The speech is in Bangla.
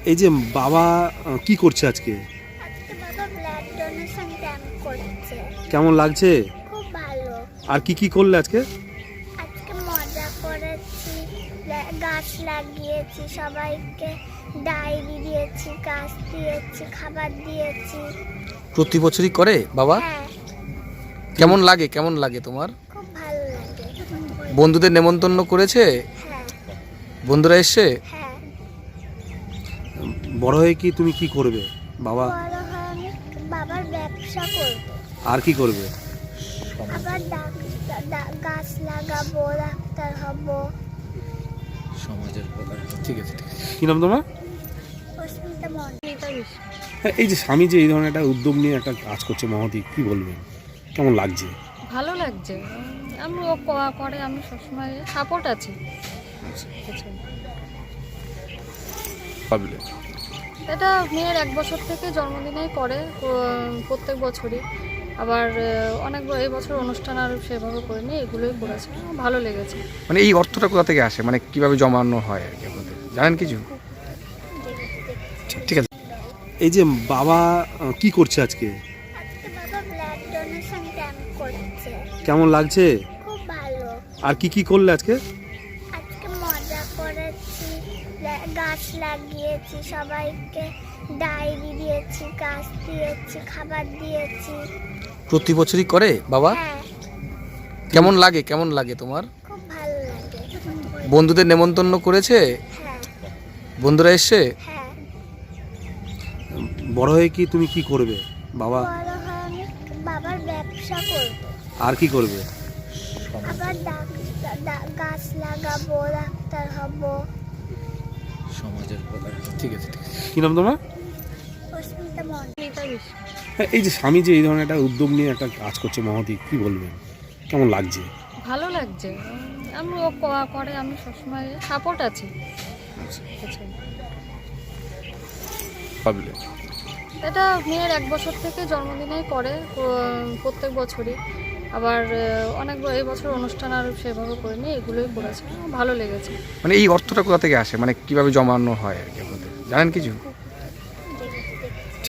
এই যে বাবা কি করছে আজকে? আজকে বাবা ব্লাড ডোনেশন ক্যাম্প করছে। কেমন লাগছে? খুব ভালো। আর কি করলে আজকে? আজকে মজা করেছি, গাছ লাগিয়েছি, সবাইকে ডায়েরি দিয়েছি, গাছ দিয়েছি, খাবার দিয়েছি। প্রতি বছরই করে বাবা? হ্যাঁ, কেমন লাগে তোমার? খুব ভালো লাগে। বন্ধুদের নেমন্তন্ন করেছে? হ্যাঁ বন্ধুরা এসছে? হ্যাঁ, বড় হয়ে কি তুমি কি করবে বাবা? বড় হয়ে আমি বাবার ব্যবসা করব। আর কি করবে? আবার গাছ লাগাবো, ডাক্তার হব। সমাজের প্রকার। ঠিক আছে। কি নাম তোমার? অস্মিতা মন্ডল। হ্যাঁ, এই যে স্বামী যে এই ধরনের একটা উদ্যোগ নিয়ে একটা কাজ করছে মহতি, কি বলবেন? কেমন লাগছে? ভালো লাগছে। আমি ও করে, আমি সবসময় সাপোর্ট আছি। ভাবলে এটা মেয়ের 1 বছর থেকে জন্মদিনেই করে, প্রত্যেক বছরই। আবার অনেক এই বছর অনুষ্ঠান আর সেভাবে করিনি, এগুলোই করেছে। ভালো লেগেছে। মানে এই অর্থটা কোথা থেকে আসে, মানে কিভাবে জমানো হয় আর কি আপনাদের জানেন কিছু? ঠিক আছে। এই যে বাবা কি করছে আজকে? আজকে বাবা ব্লাড ডোনেশন ক্যাম্প করছে। কেমন লাগছে? খুব ভালো। আর কি করলে আজকে? আজকে মজা করেছি, গাছ লাগিয়েছি, সবাইকে ডায়েরি দিয়েছি, গাছ দিয়েছি, খাবার দিয়েছি। প্রতি বছরই করে বাবা? হ্যাঁ, কেমন লাগে তোমার? খুব ভালো লাগে। বন্ধুদের নেমন্তন্ন করেছে? হ্যাঁ বন্ধুরা এসছে? হ্যাঁ, বড় হয়ে কি তুমি কি করবে বাবা? বড় হয়ে আমি বাবার ব্যবসা করব। আর কি করবে? আবার গাছ লাগাবো, ডাক্তার হব। সমাজের প্রকার। ঠিক আছে। কি নাম তোমার? অস্মিতা মন্ডল। হ্যাঁ, এই যে স্বামী যে এই ধরনের একটা উদ্যোগ নিয়ে একটা কাজ করছে মহতি, কি বলবেন? কেমন লাগছে? ভালো লাগছে। আমি ও করে, আমি সবসময় সাপোর্ট আছি। ভাবলে এটা মেয়ের 1 বছর থেকে জন্মদিনেই করে, প্রত্যেক বছরই। আবার অনেক এই বছর অনুষ্ঠান আর সেভাবে করিনি, এগুলোই করেছে। ভালো লেগেছে। মানে এই অর্থটা কোথা থেকে আসে, মানে কিভাবে জমানো হয় আর কি আপনাদের জানেন কিছু?